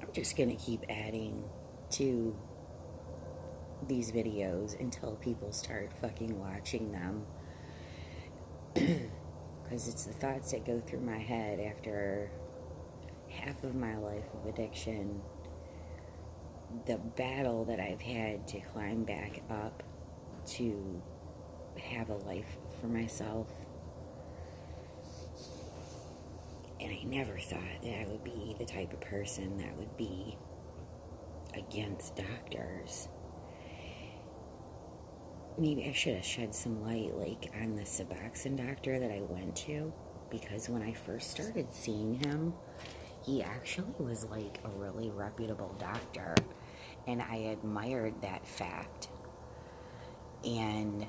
I'm just gonna keep adding to these videos until people start fucking watching them. Because it's the thoughts that go through my head after half of my life of addiction, the battle that I've had to climb back up to have a life for myself. And I never thought that I would be the type of person that would be against doctors. Maybe I should have shed some light, like, on the Suboxene doctor that I went to, because when I first started seeing him, he actually was, like, a really reputable doctor, and I admired that fact. And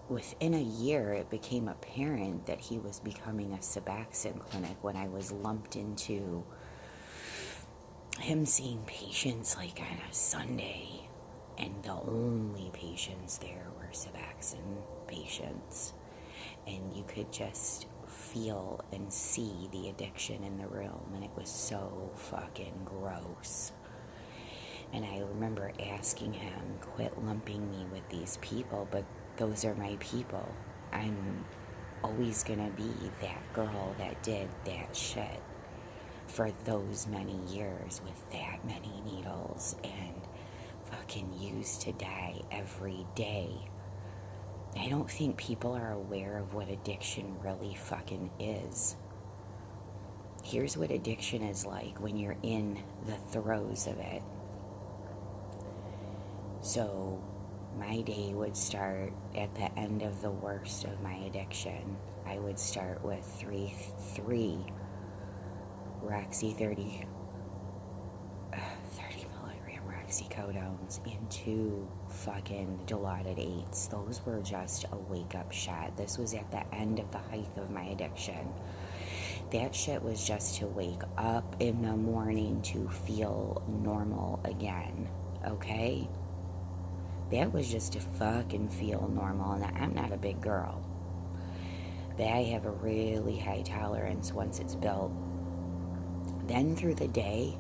within a year, it became apparent that he was becoming a Suboxene clinic when I was lumped into him seeing patients like on a Sunday, and the only patients there were Suboxene patients, and you could just feel and see the addiction in the room, and it was so fucking gross. And I remember asking him, quit lumping me with these people, but those are my people. I'm always gonna be that girl that did that shit for those many years with that many needles and fucking used to die every day. I don't think people are aware of what addiction really fucking is. Here's what addiction is like when you're in the throes of it. So my day would start at the end of the worst of my addiction. I would start with three Roxy 30 milligram oxycodones and 2 fucking Dilaudid 8s. Those were just a wake-up shot. This was at the end of the height of my addiction. That shit was just to wake up in the morning to feel normal again, okay? That was just to fucking feel normal, and I'm not a big girl. But I have a really high tolerance once it's built. Then through the day,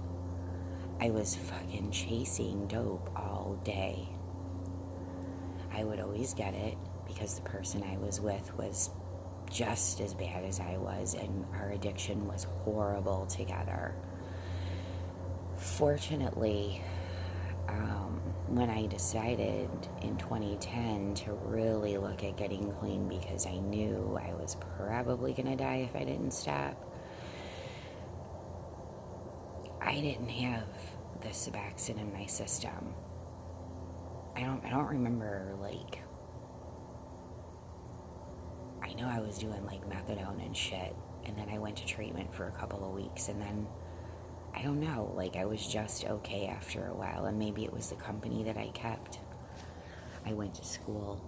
I was fucking chasing dope all day. I would always get it because the person I was with was just as bad as I was, and our addiction was horrible together. Fortunately, when I decided in 2010 to really look at getting clean because I knew I was probably going to die if I didn't stop, I didn't have the Suboxene in my system. I don't remember, like, I know I was doing like methadone and shit, and then I went to treatment for a couple of weeks, and then I don't know, like, I was just okay after a while, and maybe it was the company that I kept. I went to school.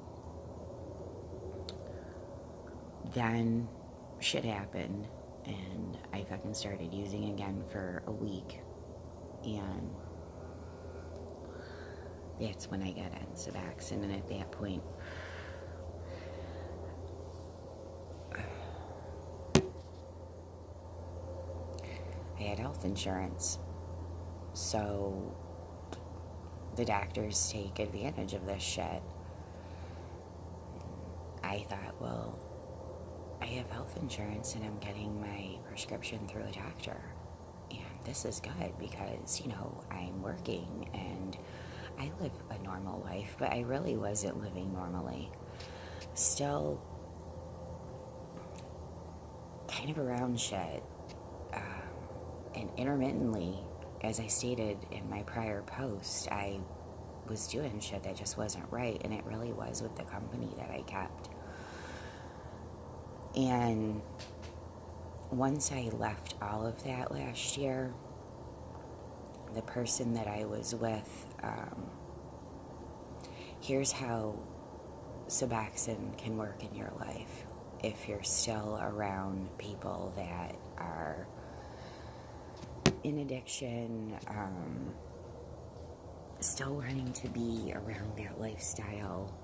Then shit happened, and I fucking started using again for a week, and that's when I got on Suboxene, and at that point, I had health insurance, so the doctors take advantage of this shit. I thought, well, I have health insurance and I'm getting my prescription through a doctor, and this is good because, you know, I'm working and I live a normal life, but I really wasn't living normally. Still kind of around shit, and intermittently, as I stated in my prior post, I was doing shit that just wasn't right, and it really was with the company that I kept. And once I left all of that last year, the person that I was with, here's how Suboxene can work in your life if you're still around people that are in addiction, still wanting to be around that lifestyle.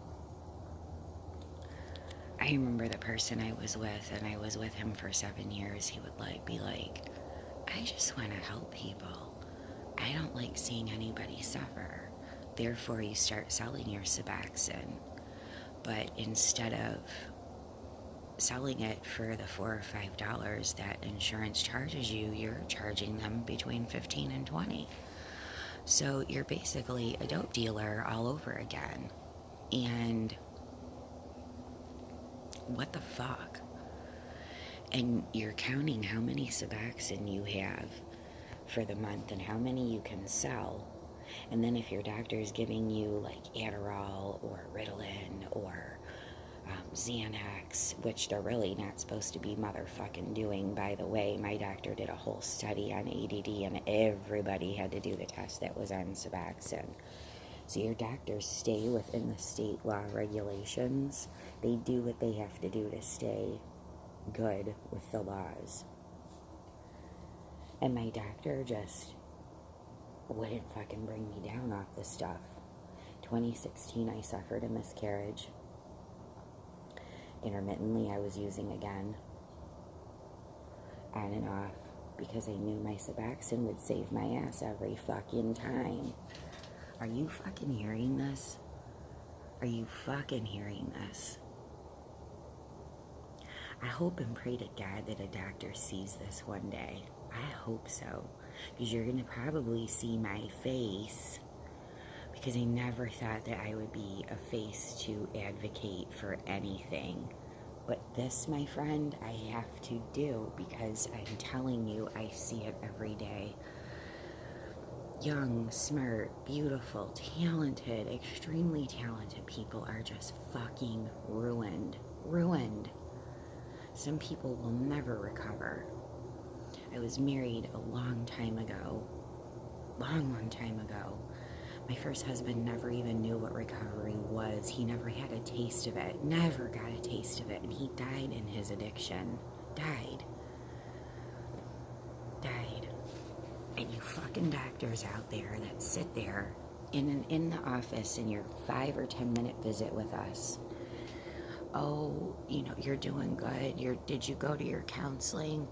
I remember the person I was with, and I was with him for 7 years, he would be like, I just want to help people. I don't like seeing anybody suffer. Therefore, you start selling your Suboxene. But instead of selling it for the $4 or $5 that insurance charges you, you're charging them between 15 and 20. So you're basically a dope dealer all over again. And what the fuck? And you're counting how many Suboxene you have for the month and how many you can sell. And then if your doctor's giving you like Adderall or Ritalin or Xanax, which they're really not supposed to be motherfucking doing, by the way. My doctor did a whole study on ADD and everybody had to do the test that was on Suboxene. So your doctors stay within the state law regulations. They do what they have to do to stay good with the laws. And my doctor just wouldn't fucking bring me down off this stuff. 2016, I suffered a miscarriage. Intermittently, I was using again, on and off, because I knew my Suboxene would save my ass every fucking time. Are you fucking hearing this? Are you fucking hearing this? I hope and pray to God that a doctor sees this one day. I hope so, because you're going to probably see my face, because I never thought that I would be a face to advocate for anything. But this, my friend, I have to do, because I'm telling you, I see it every day. Young, smart, beautiful, talented, extremely talented people are just fucking ruined. Ruined. Some people will never recover. I was married a long time ago. Long time ago. My first husband never even knew what recovery was. He never had a taste of it. Never got a taste of it. And he died in his addiction. Died. And you fucking doctors out there that sit there in the office in your 5 or 10 minute visit with us. Oh, you're doing good. Did you go to your counseling?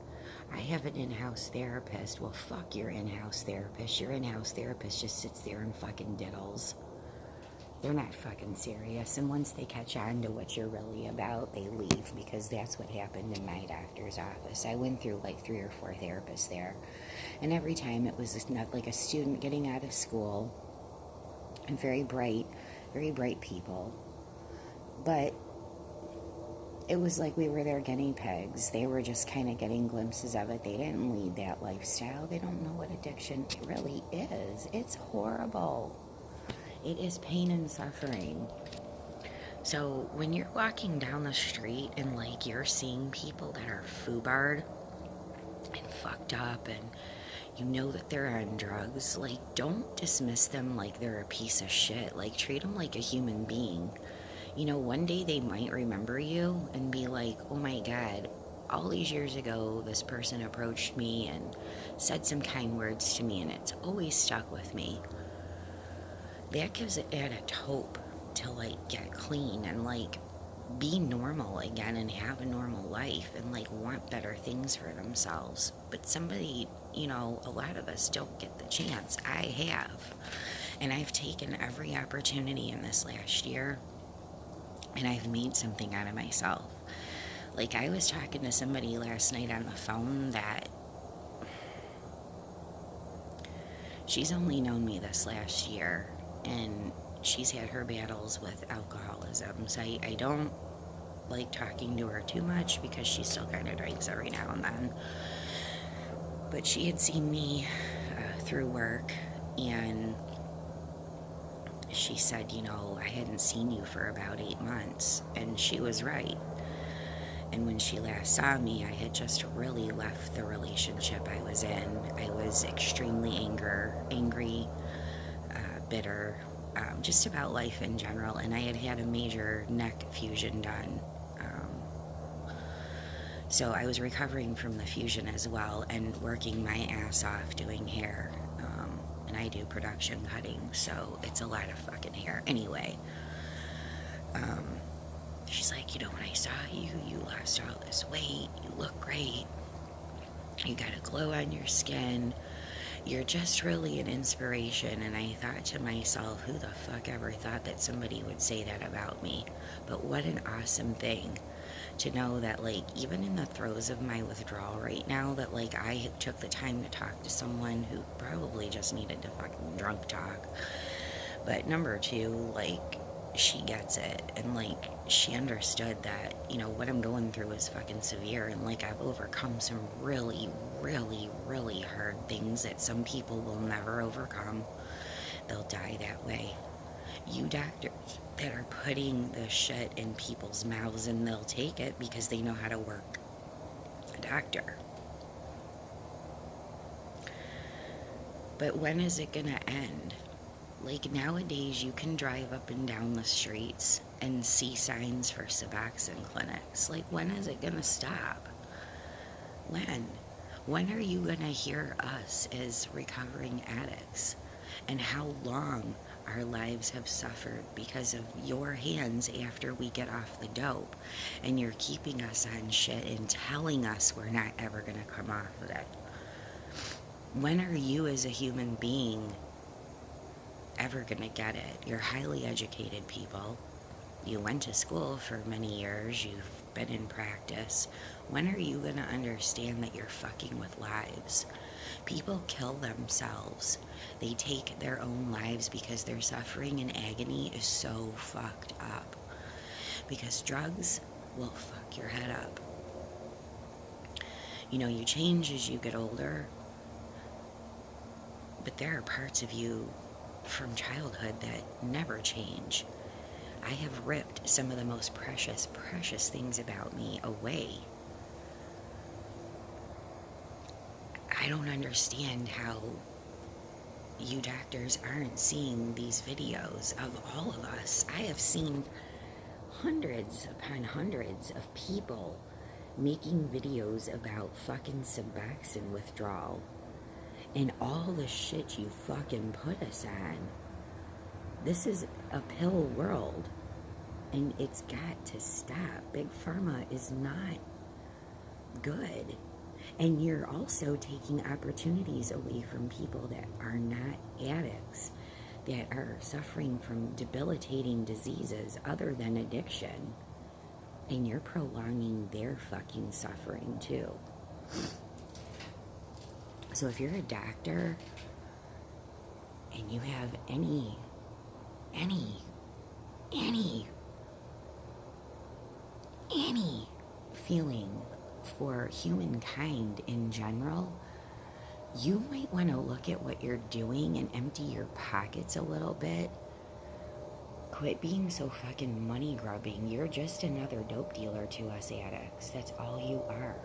I have an in-house therapist. Well, fuck your in-house therapist. Your in-house therapist just sits there and fucking diddles. They're not fucking serious. And once they catch on to what you're really about, they leave, because that's what happened in my doctor's office. I went through like 3 or 4 therapists there. And every time it was not like a student getting out of school. And very bright people. But it was like we were their guinea pigs. They were just kind of getting glimpses of it. They didn't lead that lifestyle. They don't know what addiction really is. It's horrible. It is pain and suffering. So when you're walking down the street and you're seeing people that are foobarred and fucked up, and you know that they're on drugs, don't dismiss them like they're a piece of shit. Treat them like a human being. One day they might remember you and be like, oh my God, all these years ago, this person approached me and said some kind words to me, and it's always stuck with me. That gives it added hope to, get clean and, be normal again and have a normal life and, want better things for themselves. But somebody, a lot of us don't get the chance. I have. And I've taken every opportunity in this last year, and I've made something out of myself. I was talking to somebody last night on the phone that she's only known me this last year, and she's had her battles with alcoholism. So I don't like talking to her too much, because she still kind of drinks every now and then. But she had seen me through work, and she said, I hadn't seen you for about 8 months. And she was right. And when she last saw me, I had just really left the relationship I was in. I was extremely angry, bitter, just about life in general. And I had a major neck fusion done. So I was recovering from the fusion as well, and working my ass off doing hair. And I do production cutting, so it's a lot of fucking hair. Anyway, She's like, you know, when I saw you, you lost all this weight, you look great, you got a glow on your skin, you're just really an inspiration. And I thought to myself, who the fuck ever thought that somebody would say that about me? But what an awesome thing to know that, like, even in the throes of my withdrawal right now, that, like, I took the time to talk to someone who probably just needed to fucking drunk talk. But number two, like, she gets it, and, like, she understood that, you know, what I'm going through is fucking severe, and, like, I've overcome some really, really, really hard things that some people will never overcome. They'll die that way. You doctors that are putting the shit in people's mouths, and they'll take it because they know how to work a doctor. But when is it gonna end? Like, nowadays you can drive up and down the streets and see signs for Suboxene clinics. Like, when is it gonna stop? When? When are you gonna hear us as recovering addicts and how long our lives have suffered because of your hands after we get off the dope, and you're keeping us on shit and telling us we're not ever gonna come off of it? When are you as a human being ever gonna get it? You're highly educated people. You went to school for many years. You've been in practice. When are you gonna understand that you're fucking with lives? People kill themselves. They take their own lives because their suffering and agony is so fucked up. Because drugs will fuck your head up. You know, you change as you get older, but there are parts of you from childhood that never change. I have ripped some of the most precious, precious things about me away. I don't understand how you doctors aren't seeing these videos of all of us. I have seen hundreds upon hundreds of people making videos about fucking Suboxene withdrawal and all the shit you fucking put us on. This is a pill world, and it's got to stop. Big Pharma is not good. And you're also taking opportunities away from people that are not addicts, that are suffering from debilitating diseases other than addiction. And you're prolonging their fucking suffering too. So if you're a doctor and you have any feeling for humankind in general, you might want to look at what you're doing and empty your pockets a little bit. Quit being so fucking money grubbing. You're just another dope dealer to us addicts. That's all you are.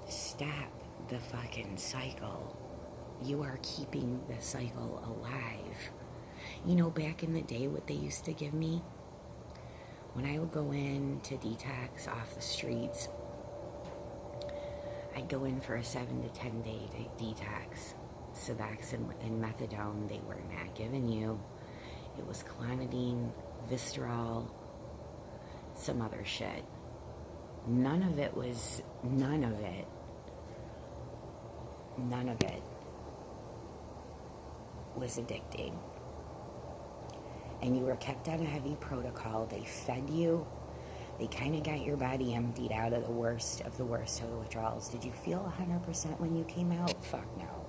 Stop the fucking cycle. You are keeping the cycle alive. You know, back in the day, what they used to give me? When I would go in to detox off the streets, I'd go in for a 7 to 10 day detox. Suboxene and methadone, they were not giving you. It was clonidine, withdrawl, some other shit. None of it was addicting. And you were kept on a heavy protocol. They fed you. They kind of got your body emptied out of the worst of the withdrawals. Did you feel 100% when you came out? Fuck no.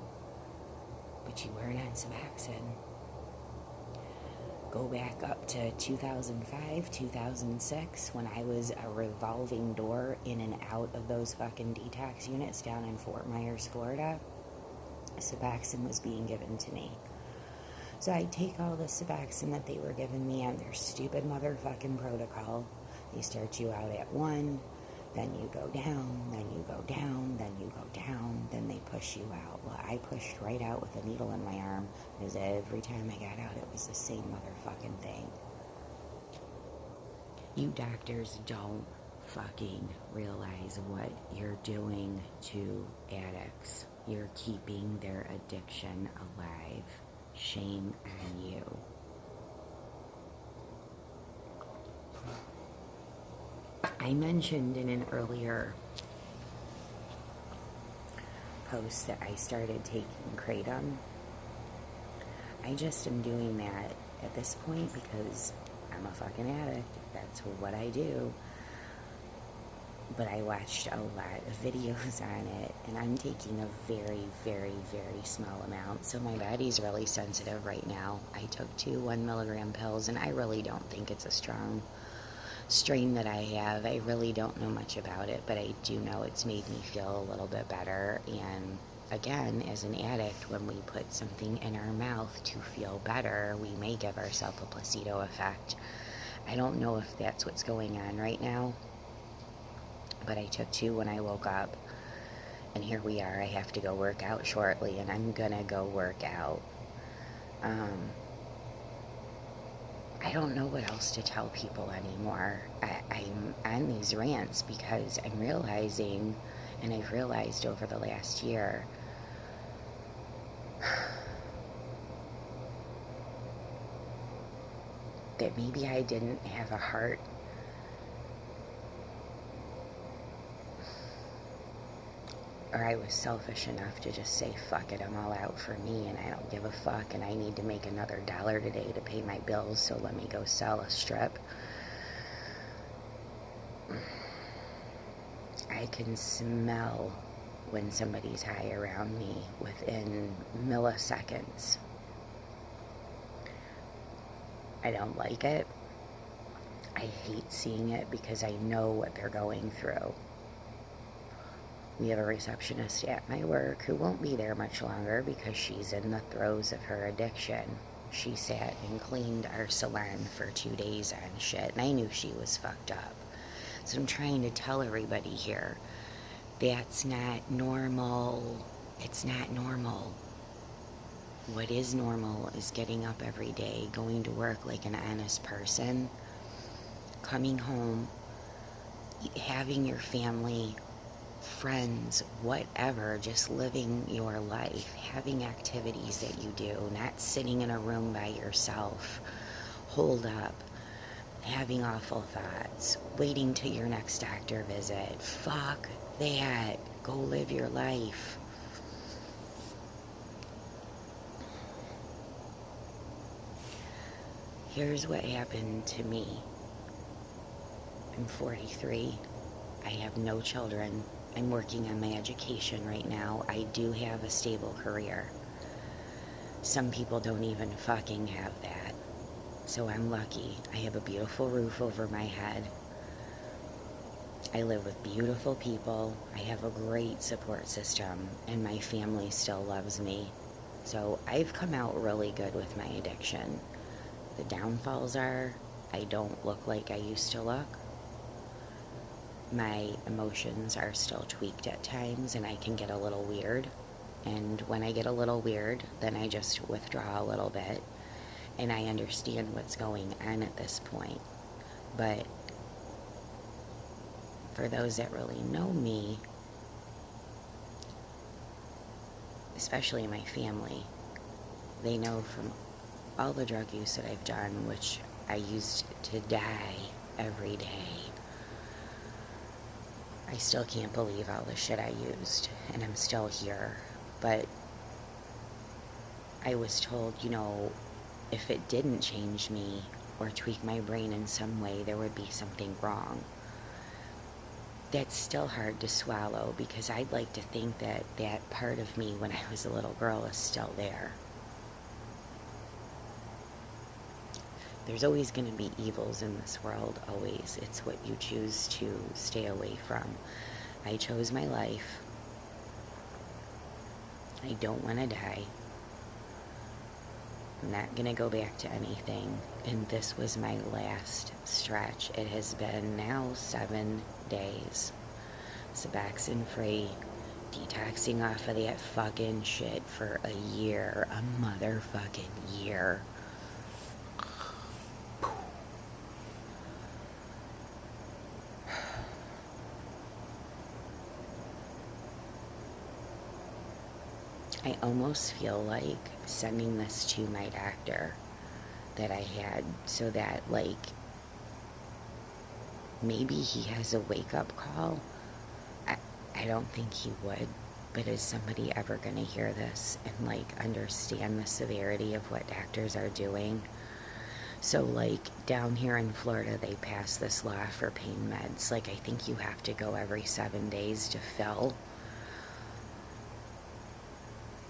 But you weren't on Suboxene. Go back up to 2005, 2006, when I was a revolving door in and out of those fucking detox units down in Fort Myers, Florida. Suboxene was being given to me. So I'd take all the Suboxene that they were giving me on their stupid motherfucking protocol. They start you out at 1, then you go down, then you go down, then you go down, then they push you out. Well, I pushed right out with a needle in my arm, because every time I got out, it was the same motherfucking thing. You doctors don't fucking realize what you're doing to addicts. You're keeping their addiction alive. Shame on you. I mentioned in an earlier post that I started taking kratom. I just am doing that at this point because I'm a fucking addict. That's what I do. But I watched a lot of videos on it, and I'm taking a very, very, very small amount. So my body's really sensitive right now. I took 2 1-milligram pills, and I really don't think it's a strong strain that I have. I really don't know much about it, but I do know it's made me feel a little bit better. And again, as an addict, when we put something in our mouth to feel better, we may give ourselves a placebo effect. I don't know if that's what's going on right now, but I took 2 when I woke up, and here we are. I have to go work out shortly, and I'm gonna go work out. I don't know what else to tell people anymore. I'm on these rants because I'm realizing, and I've realized over the last year, that maybe I didn't have a heart, or I was selfish enough to just say, fuck it, I'm all out for me, and I don't give a fuck, and I need to make another $1 today to pay my bills, so let me go sell a strip. I can smell when somebody's high around me within milliseconds. I don't like it. I hate seeing it because I know what they're going through. We have a receptionist at my work who won't be there much longer because she's in the throes of her addiction. She sat and cleaned our salon for 2 days on shit, and I knew she was fucked up. So I'm trying to tell everybody here, that's not normal. It's not normal. What is normal is getting up every day, going to work like an honest person, coming home, having your family, friends, whatever, just living your life, having activities that you do, not sitting in a room by yourself, holed up, having awful thoughts, waiting till your next doctor visit. Fuck that. Go live your life. Here's what happened to me. I'm 43. I have no children. I'm working on my education right now. I do have a stable career. Some people don't even fucking have that. So I'm lucky. I have a beautiful roof over my head. I live with beautiful people. I have a great support system, and my family still loves me. So I've come out really good with my addiction. The downfalls are, I don't look like I used to look. My emotions are still tweaked at times, and I can get a little weird. And when I get a little weird, then I just withdraw a little bit, and I understand what's going on at this point. But for those that really know me, especially my family, they know from all the drug use that I've done, which I used to die every day. I still can't believe all the shit I used, and I'm still here. But I was told, if it didn't change me or tweak my brain in some way, there would be something wrong. That's still hard to swallow, because I'd like to think that that part of me when I was a little girl is still there. There's always going to be evils in this world, always. It's what you choose to stay away from. I chose my life. I don't want to die. I'm not going to go back to anything. And this was my last stretch. It has been now 7 days. Suboxene free. Detoxing off of that fucking shit for a year. A motherfucking year. I almost feel like sending this to my doctor that I had, so that, maybe he has a wake-up call. I don't think he would, but is somebody ever going to hear this and, like, understand the severity of what doctors are doing? So, like, down here in Florida, they passed this law for pain meds. Like, I think you have to go every 7 days to fill.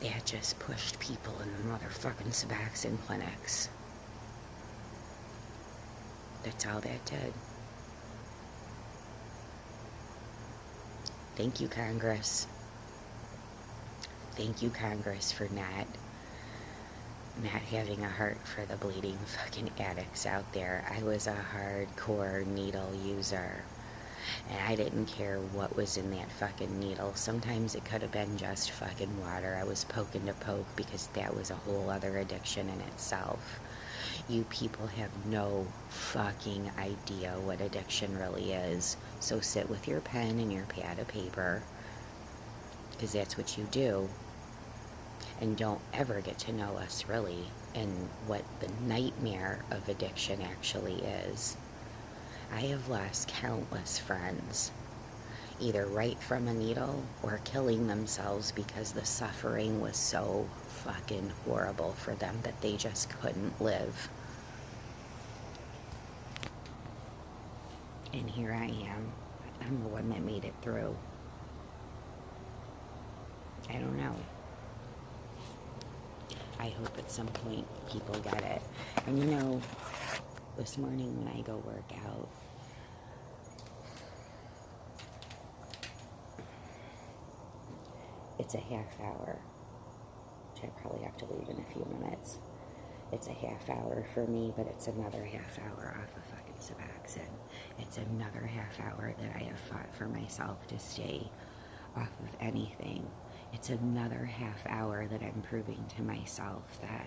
That just pushed people in the motherfucking Suboxene clinics. That's all that did. Thank you, Congress. Thank you, Congress, for not having a heart for the bleeding fucking addicts out there. I was a hardcore needle user, and I didn't care what was in that fucking needle. Sometimes it could have been just fucking water. I was poking to poke because that was a whole other addiction in itself. You people have no fucking idea what addiction really is. So sit with your pen and your pad of paper, because that's what you do. And don't ever get to know us really and what the nightmare of addiction actually is. I have lost countless friends, either right from a needle or killing themselves because the suffering was so fucking horrible for them that they just couldn't live. And here I am. I'm the one that made it through. I don't know. I hope at some point people get it. And you know, this morning when I go work out, it's a half hour, which I probably have to leave in a few minutes. It's a half hour for me, but it's another half hour off of fucking Suboxene. It's another half hour that I have fought for myself to stay off of anything. It's another half hour that I'm proving to myself that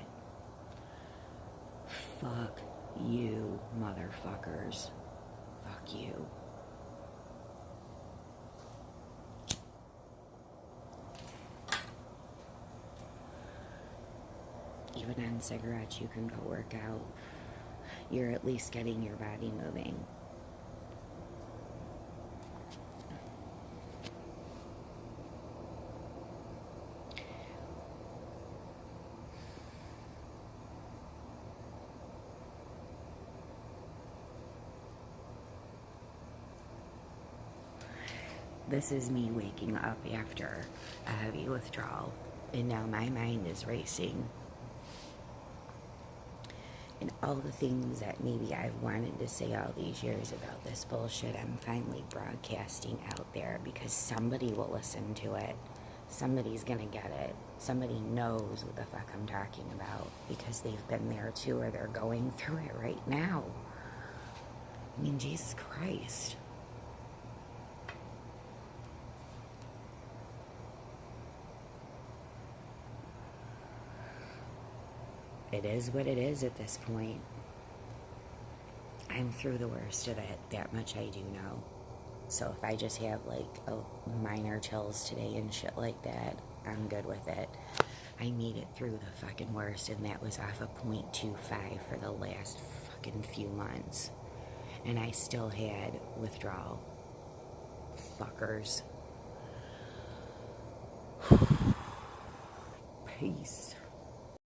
fuck you, motherfuckers. Fuck you. Even on cigarettes, you can go work out. You're at least getting your body moving. This is me waking up after a heavy withdrawal, and now my mind is racing. And all the things that maybe I've wanted to say all these years about this bullshit, I'm finally broadcasting out there because somebody will listen to it. Somebody's gonna get it. Somebody knows what the fuck I'm talking about because they've been there too, or they're going through it right now. I mean, Jesus Christ. It is what it is at this point. I'm through the worst of it. That much I do know. So if I just have like a minor chills today and shit like that, I'm good with it. I made it through the fucking worst, and that was off of 0.25 for the last fucking few months. And I still had withdrawal. Fuckers. Peace.